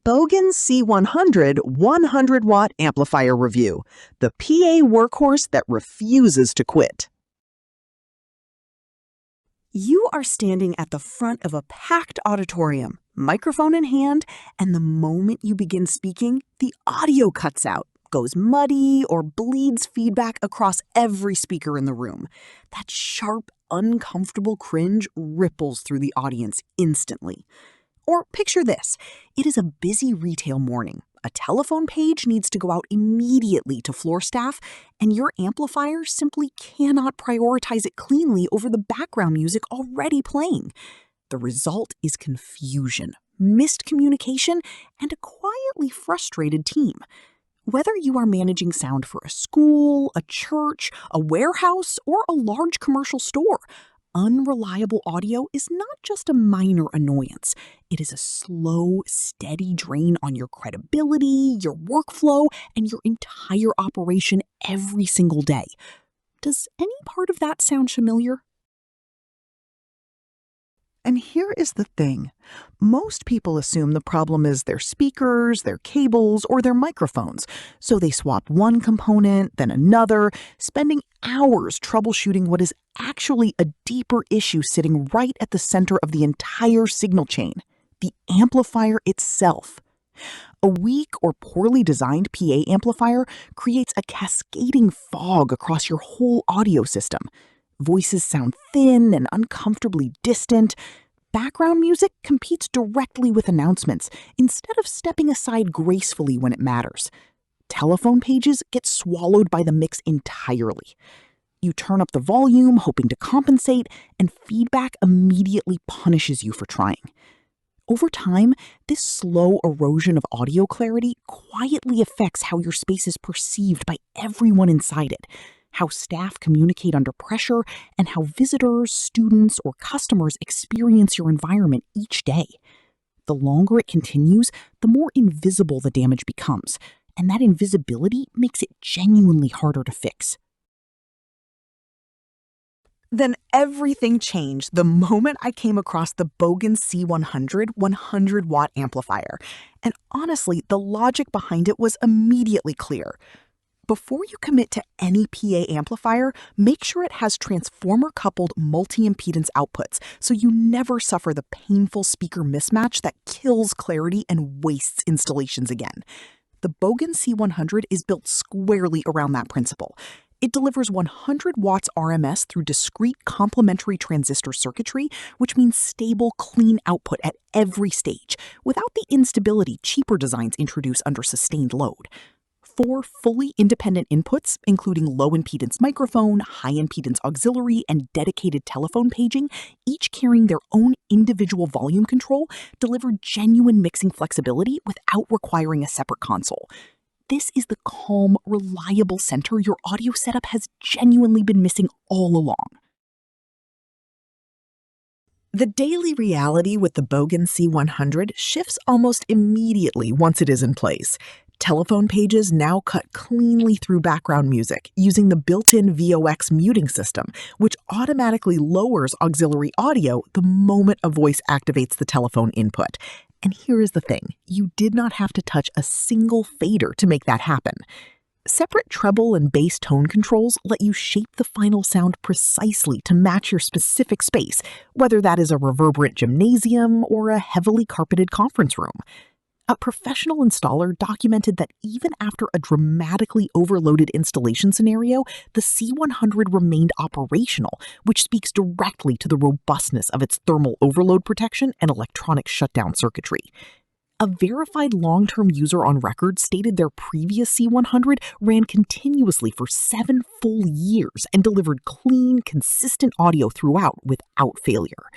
Bogen C100 100-watt amplifier review, the PA workhorse that refuses to quit. You are standing at the front of a packed auditorium, microphone in hand, and the moment you begin speaking, the audio cuts out, goes muddy, or bleeds feedback across every speaker in the room. That sharp, uncomfortable cringe ripples through the audience instantly. Or picture this. It is a busy retail morning. A telephone page needs to go out immediately to floor staff, and your amplifier simply cannot prioritize it cleanly over the background music already playing. The result is confusion, missed communication, and a quietly frustrated team. Whether you are managing sound for a school, a church, a warehouse, or a large commercial store, unreliable audio is not just a minor annoyance. It is a slow, steady drain on your credibility, your workflow, and your entire operation every single day. Does any part of that sound familiar? And here is the thing. Most people assume the problem is their speakers, their cables, or their microphones. So they swap one component, then another, spending hours troubleshooting what is actually a deeper issue sitting right at the center of the entire signal chain, the amplifier itself. A weak or poorly designed PA amplifier creates a cascading fog across your whole audio system. Voices sound thin and uncomfortably distant. Background music competes directly with announcements instead of stepping aside gracefully when it matters. Telephone pages get swallowed by the mix entirely. You turn up the volume, hoping to compensate, and feedback immediately punishes you for trying. Over time, this slow erosion of audio clarity quietly affects how your space is perceived by everyone inside it, how staff communicate under pressure, and how visitors, students, or customers experience your environment each day. The longer it continues, the more invisible the damage becomes, and that invisibility makes it genuinely harder to fix. Then everything changed the moment I came across the Bogen C100 100-watt amplifier. And honestly, the logic behind it was immediately clear. Before you commit to any PA amplifier, make sure it has transformer-coupled multi-impedance outputs so you never suffer the painful speaker mismatch that kills clarity and wastes installations again. The Bogen C100 is built squarely around that principle. It delivers 100 watts RMS through discrete complementary transistor circuitry, which means stable, clean output at every stage, without the instability cheaper designs introduce under sustained load. 4 fully independent inputs, including low-impedance microphone, high-impedance auxiliary, and dedicated telephone paging, each carrying their own individual volume control, deliver genuine mixing flexibility without requiring a separate console. This is the calm, reliable center your audio setup has genuinely been missing all along. The daily reality with the Bogen C100 shifts almost immediately once it is in place. Telephone pages now cut cleanly through background music using the built-in VOX muting system, which automatically lowers auxiliary audio the moment a voice activates the telephone input. And here is the thing, you did not have to touch a single fader to make that happen. Separate treble and bass tone controls let you shape the final sound precisely to match your specific space, whether that is a reverberant gymnasium or a heavily carpeted conference room. A professional installer documented that even after a dramatically overloaded installation scenario, the C100 remained operational, which speaks directly to the robustness of its thermal overload protection and electronic shutdown circuitry. A verified long-term user on record stated their previous C100 ran continuously for 7 full years and delivered clean, consistent audio throughout without failure.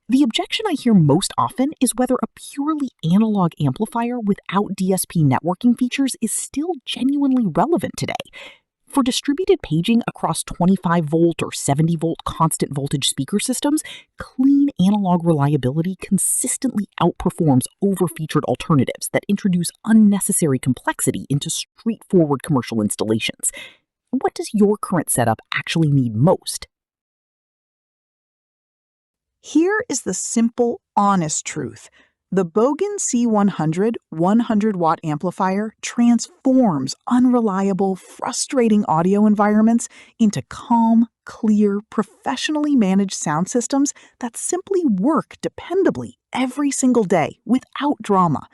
The objection I hear most often is whether a purely analog amplifier without DSP networking features is still genuinely relevant today. For distributed paging across 25-volt or 70-volt constant voltage speaker systems, clean analog reliability consistently outperforms over-featured alternatives that introduce unnecessary complexity into straightforward commercial installations. What does your current setup actually need most? Here is the simple, honest truth. The Bogen C100 100-watt amplifier transforms unreliable, frustrating audio environments into calm, clear, professionally managed sound systems that simply work dependably every single day without drama.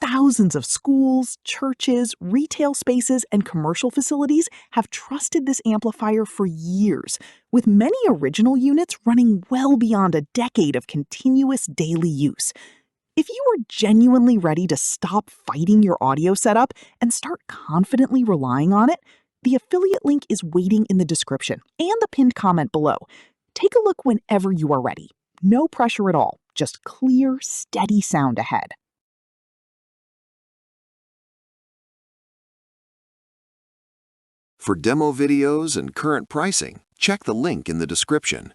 Thousands of schools, churches, retail spaces, and commercial facilities have trusted this amplifier for years, with many original units running well beyond a decade of continuous daily use. If you are genuinely ready to stop fighting your audio setup and start confidently relying on it, the affiliate link is waiting in the description and the pinned comment below. Take a look whenever you are ready. No pressure at all, just clear, steady sound ahead. For demo videos and current pricing, check the link in the description.